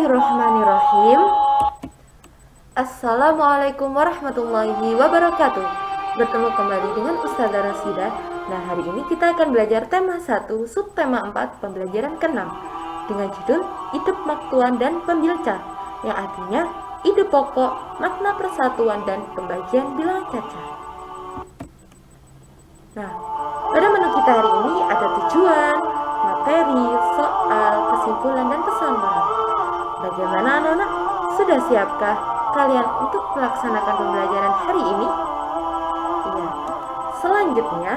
Bismillahirrahmanirrahim. Assalamualaikum warahmatullahi wabarakatuh. Bertemu kembali dengan Ustazah Rasidah. Nah, hari ini kita akan belajar tema 1, subtema 4, pembelajaran ke-6 dengan judul ide maktuan dan pembilcar, yang artinya ide pokok, makna persatuan dan pembagian bilangan cacat. Nah, pada menu kita hari ini ada tujuan, materi, soal, kesimpulan, dan pesan moral. Bagaimana anak-anak? Sudah siapkah kalian untuk melaksanakan pembelajaran hari ini? Iya. Selanjutnya,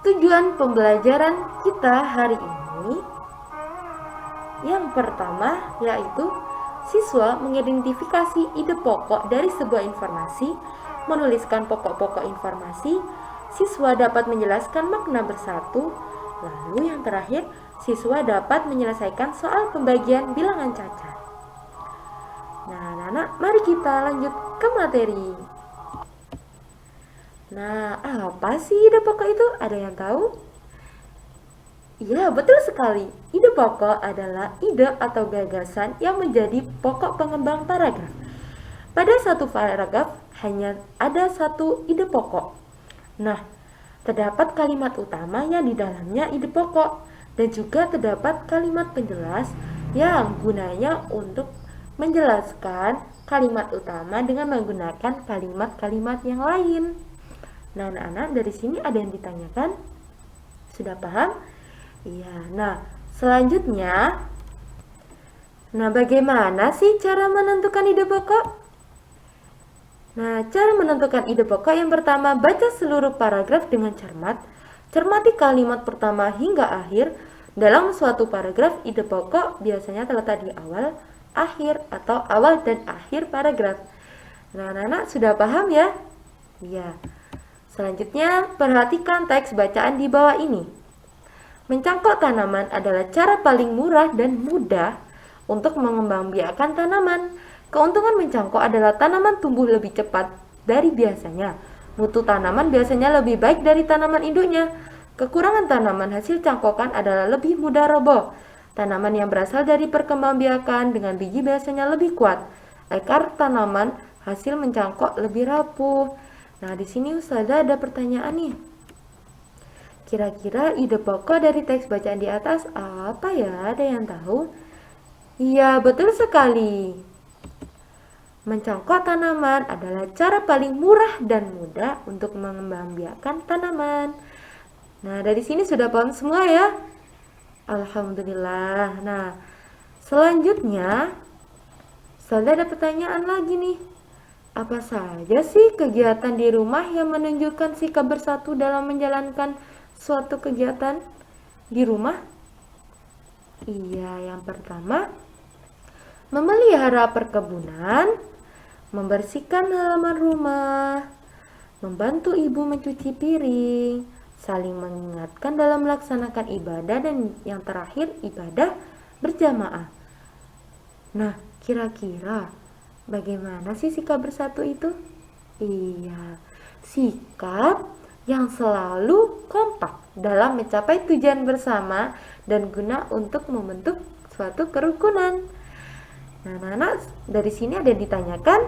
tujuan pembelajaran kita hari ini yang pertama yaitu siswa mengidentifikasi ide pokok dari sebuah informasi, menuliskan pokok-pokok informasi, siswa dapat menjelaskan makna bersatu, lalu yang terakhir, siswa dapat menyelesaikan soal pembagian bilangan cacat. Nah, anak-anak, mari kita lanjut ke materi. Nah, apa sih ide pokok itu? Ada yang tahu? Ya, betul sekali. Ide pokok adalah ide atau gagasan yang menjadi pokok pengembang paragraf. Pada satu paragraf hanya ada satu ide pokok. Nah, terdapat kalimat utama yang di dalamnya ide pokok dan juga terdapat kalimat penjelas yang gunanya untuk menjelaskan kalimat utama dengan menggunakan kalimat-kalimat yang lain. Nah, anak-anak, dari sini ada yang ditanyakan? Sudah paham? Iya. Nah, selanjutnya, bagaimana sih cara menentukan ide pokok? Nah, cara menentukan ide pokok yang pertama, baca seluruh paragraf dengan cermat. Cermati kalimat pertama hingga akhir. Dalam suatu paragraf, ide pokok biasanya terletak di awal, akhir, atau awal dan akhir paragraf. Nah, anak-anak sudah paham ya? Iya. Selanjutnya, perhatikan teks bacaan di bawah ini. Mencangkok tanaman adalah cara paling murah dan mudah untuk mengembangbiakkan tanaman. Keuntungan mencangkok adalah tanaman tumbuh lebih cepat dari biasanya. Mutu tanaman biasanya lebih baik dari tanaman induknya. Kekurangan tanaman hasil cangkokan adalah lebih mudah roboh. Tanaman yang berasal dari perkembangbiakan dengan biji biasanya lebih kuat. Akar tanaman hasil mencangkok lebih rapuh. Nah, di sini Ustazah ada pertanyaan nih. Kira-kira ide pokok dari teks bacaan di atas apa ya? Ada yang tahu? Iya, betul sekali. Mencangkok tanaman adalah cara paling murah dan mudah untuk mengembangbiakan tanaman. Nah, dari sini sudah paham semua ya? Alhamdulillah. Nah, selanjutnya, Ustazah ada pertanyaan lagi nih. Apa saja sih kegiatan di rumah yang menunjukkan sikap bersatu dalam menjalankan suatu kegiatan di rumah? Iya, yang pertama, memelihara perkebunan, membersihkan halaman rumah, membantu ibu mencuci piring, saling mengingatkan dalam melaksanakan ibadah, dan yang terakhir, ibadah berjamaah. Nah, kira-kira bagaimana sih sikap bersatu itu? Iya, sikap yang selalu kompak dalam mencapai tujuan bersama dan guna untuk membentuk suatu kerukunan. Nah, anak-anak, dari sini ada yang ditanyakan?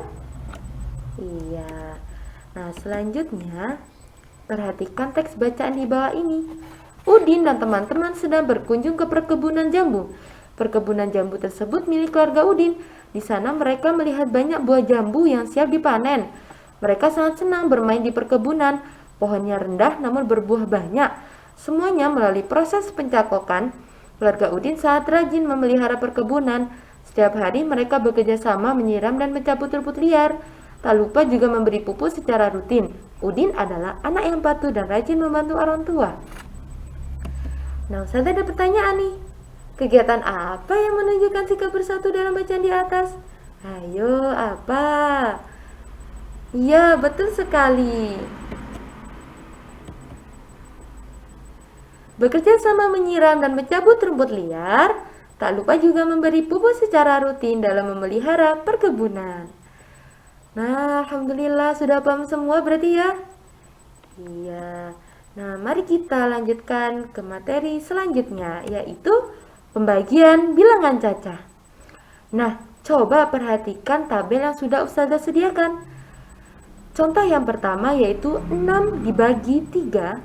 Iya. Nah, selanjutnya, perhatikan teks bacaan di bawah ini. Udin dan teman-teman sedang berkunjung ke perkebunan jambu. Perkebunan jambu tersebut milik keluarga Udin. Di sana mereka melihat banyak buah jambu yang siap dipanen. Mereka sangat senang bermain di perkebunan. Pohonnya rendah namun berbuah banyak. Semuanya melalui proses pencakokan. Keluarga Udin sangat rajin memelihara perkebunan. Setiap hari mereka bekerja sama menyiram dan mencabut rumput liar. Tak lupa juga memberi pupuk secara rutin. Udin adalah anak yang patuh dan rajin membantu orang tua. Nah, Ustazah ada pertanyaan nih. Kegiatan apa yang menunjukkan sikap bersatu dalam bacaan di atas? Ayo, apa? Iya, betul sekali. Bekerja sama menyiram dan mencabut rumput liar, tak lupa juga memberi pupuk secara rutin dalam memelihara perkebunan. Nah, alhamdulillah sudah paham semua berarti ya? Iya. Nah, mari kita lanjutkan ke materi selanjutnya, yaitu pembagian bilangan cacah. Nah, coba perhatikan tabel yang sudah Ustazah sediakan. Contoh yang pertama yaitu 6 dibagi 3.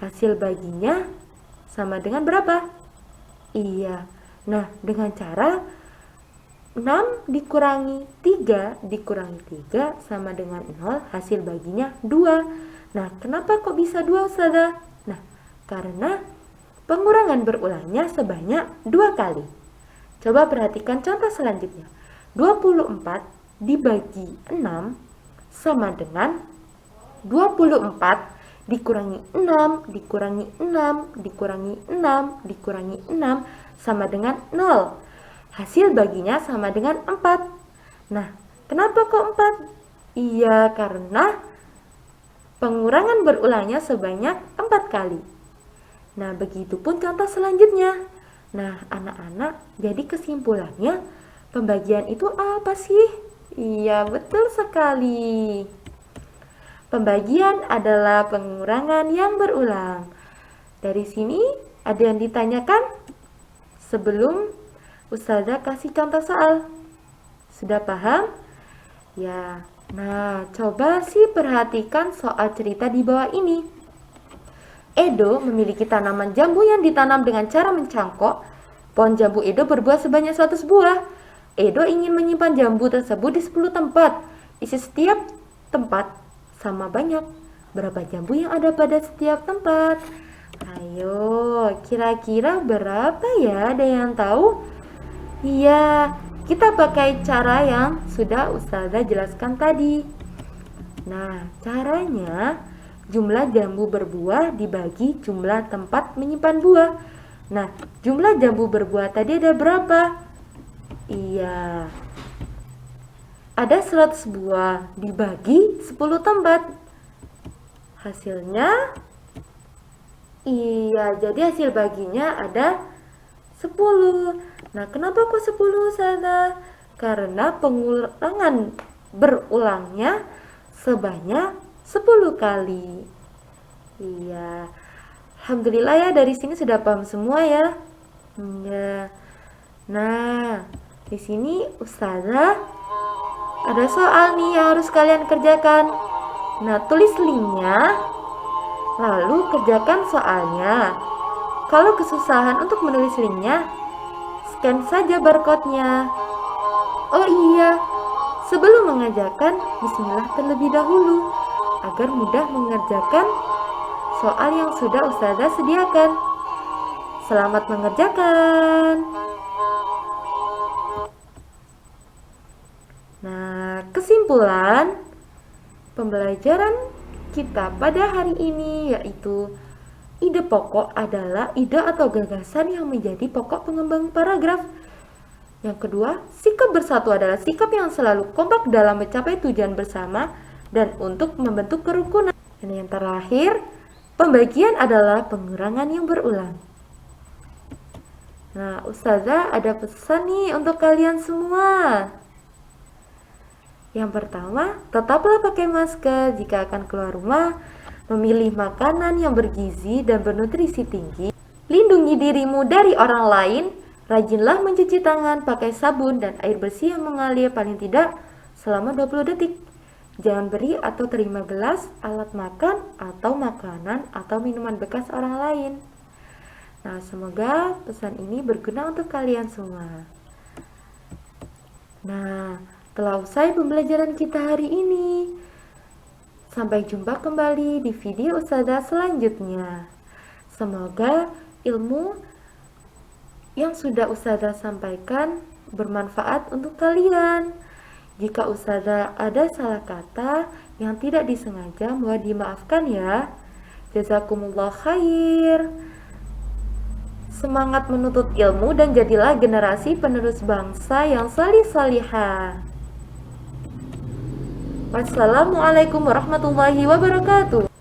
Hasil baginya sama dengan berapa? Iya. Nah, dengan cara 6 dikurangi 3 dikurangi 3 sama dengan 0, hasil baginya 2. Nah, kenapa kok bisa 2, Ustazah? Nah, karena pengurangan berulangnya sebanyak 2 kali. Coba perhatikan contoh selanjutnya. 24 dibagi 6 sama dengan 24 dikurangi 6 dikurangi 6 dikurangi 6 dikurangi 6 sama dengan 0. Hasil baginya sama dengan 4. Nah, kenapa kok 4? Iya, karena pengurangan berulangnya sebanyak 4 kali. Nah, begitupun contoh selanjutnya. Nah, anak-anak, jadi kesimpulannya, pembagian itu apa sih? Iya, betul sekali. Pembagian adalah pengurangan yang berulang. Dari sini, ada yang ditanyakan? Sebelum Ustazah kasih contoh soal. Sudah paham? Ya. Nah, coba sih perhatikan soal cerita di bawah ini. Edo memiliki tanaman jambu yang ditanam dengan cara mencangkok. Pohon jambu Edo berbuah sebanyak 100 buah. Edo ingin menyimpan jambu tersebut di 10 tempat. Isi setiap tempat sama banyak. Berapa jambu yang ada pada setiap tempat? Ayo, kira-kira berapa ya? Ada yang tahu? Iya, kita pakai cara yang sudah Ustazah jelaskan tadi. Nah, caranya jumlah jambu berbuah dibagi jumlah tempat menyimpan buah. Nah, jumlah jambu berbuah tadi ada berapa? Iya, ada 100 buah dibagi 10 tempat. Hasilnya, iya, jadi hasil baginya ada 10. Nah, kenapa kok 10, Ustazah? Karena pengurangan berulangnya sebanyak 10 kali. Iya. Alhamdulillah ya, dari sini sudah paham semua ya. Ya. Nah, di sini Ustazah ada soal nih yang harus kalian kerjakan. Nah, tulis linknya, lalu kerjakan soalnya. Kalau kesusahan untuk menulis linknya, scan saja barcode-nya. Oh iya, sebelum mengerjakan, bismillah terlebih dahulu, agar mudah mengerjakan soal yang sudah Ustazah sediakan. Selamat mengerjakan. Nah, kesimpulan pembelajaran kita pada hari ini yaitu ide pokok adalah ide atau gagasan yang menjadi pokok pengembang paragraf. Yang kedua, sikap bersatu adalah sikap yang selalu kompak dalam mencapai tujuan bersama dan untuk membentuk kerukunan. Dan yang terakhir, pembagian adalah pengurangan yang berulang. Nah, Ustazah ada pesan nih untuk kalian semua. Yang pertama, tetaplah pakai masker jika akan keluar rumah. Memilih makanan yang bergizi dan bernutrisi tinggi. Lindungi dirimu dari orang lain. Rajinlah mencuci tangan pakai sabun dan air bersih yang mengalir paling tidak selama 20 detik. Jangan beri atau terima gelas, alat makan, atau makanan atau minuman bekas orang lain. Nah, semoga pesan ini berguna untuk kalian semua. Nah, telah usai pembelajaran kita hari ini. Sampai jumpa kembali di video Ustazah selanjutnya. Semoga ilmu yang sudah Ustazah sampaikan bermanfaat untuk kalian. Jika Ustazah ada salah kata yang tidak disengaja, mohon dimaafkan ya. Jazakumullah khair. Semangat menuntut ilmu dan jadilah generasi penerus bangsa yang salih-salihah. Wassalamualaikum warahmatullahi wabarakatuh.